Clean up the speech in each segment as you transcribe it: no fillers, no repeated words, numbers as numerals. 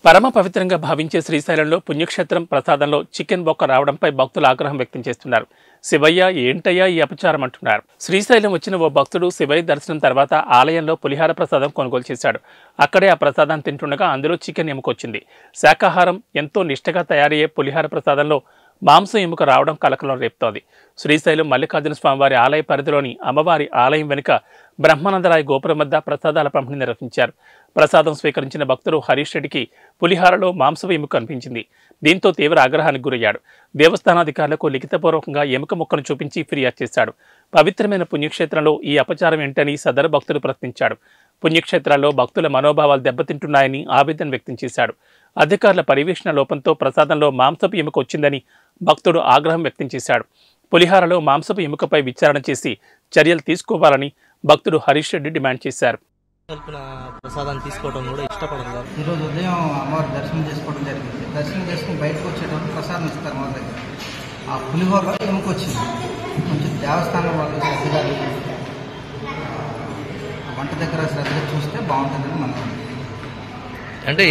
పరమ పవిత్రంగా భావించే శ్రీశైలంలో పుణ్యక్షేత్రం ప్రసాదంలో చికెన్ బొక్క రావడంపై భక్తులు ఆగ్రహం వ్యక్తం చేస్తున్నారు. శివయ్య ఏంటయ్యా ఈ అపచారం అంటున్నారు. శ్రీశైలం వచ్చిన ఓ భక్తుడు శివయ్య దర్శనం తర్వాత ఆలయంలో పులిహార ప్రసాదం కొనుగోలు చేశాడు. అక్కడే ఆ ప్రసాదాన్ని తింటుండగా అందులో చికెన్ ఎముకొచ్చింది. శాకాహారం ఎంతో నిష్టగా తయారయ్యే పులిహార ప్రసాదంలో మాంసం ఎముక రావడం కలకలం రేపుతోంది. శ్రీశైలం మల్లికార్జున స్వామివారి ఆలయ పరిధిలోని అమ్మవారి ఆలయం వెనుక బ్రహ్మానందరాయ గోపురం వద్ద ప్రసాదాల పంపిణీ నిర్వహించారు. ప్రసాదం స్వీకరించిన భక్తుడు హరీష్ రెడ్డికి పులిహారలో మాంసం ఎముక కనిపించింది. దీంతో తీవ్ర ఆగ్రహానికి గురయ్యాడు. దేవస్థానాధికారులకు లిఖితపూర్వకంగా ఎముక ముక్కను చూపించి ఫిర్యాదు చేశాడు. పవిత్రమైన పుణ్యక్షేత్రంలో ఈ అపచారం ఏంటని సదరు భక్తుడు ప్రశ్నించాడు. పుణ్యక్షేత్రాల్లో భక్తుల మనోభావాలు దెబ్బతింటున్నాయని ఆవేదన వ్యక్తం చేశాడు. అధికారుల పర్యవేక్షణ లోపంతో ప్రసాదంలో మాంసపు ఎముక వచ్చిందని భక్తుడు ఆగ్రహం వ్యక్తం చేశాడు. పులిహారలో మాంసపు ఎముకపై విచారణ చేసి చర్యలు తీసుకోవాలని భక్తుడు హరీష్ రెడ్డి డిమాండ్ చేశారు. ప్రసాదాన్ని తీసుకోవడం కూడా ఇష్టపడదు. ఈరోజు ఉదయం అమ్మవారి దర్శనం చేసుకోవడం జరిగింది. దర్శనం చేసుకుని బయటకు వచ్చేటప్పుడు ప్రసాదం ఇస్తారు అమ్మవారి దగ్గర. ఆ పులిహోరలో ఎముకొచ్చింది. కొంచెం దేవస్థానం వాళ్ళు శ్రద్ధగా వంట దగ్గర శ్రద్ధగా చూస్తే బాగుంటుందని మనం అంటే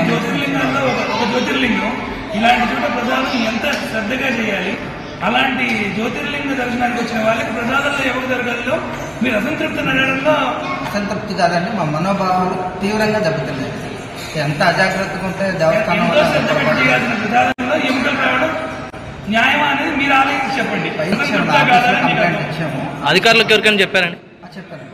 జ్యోతిర్లింగం ఇలాంటి చోట ప్రసాదం ఎంత శ్రద్ధగా చేయాలి. అలాంటి జ్యోతిర్లింగ దర్శనానికి వచ్చిన వాళ్ళకి ప్రసాదంలో ఎవరు జరగడంలో మీరు అసంతృప్తి నడడంలో అసంతృప్తి కాదండి, మా మనోభావాలు తీవ్రంగా దెబ్బతిన్నాయి. ఎంత అజాగ్రత్తగా ఉంటే దేవస్థానం చేయాల్సిన ప్రసాదంలో ఎముకలు రావడం న్యాయమా అనేది మీరు ఆలోచించి చెప్పండి. ఇచ్చాము. అధికారులకు ఎవరికైనా చెప్పారండి? చెప్పాను.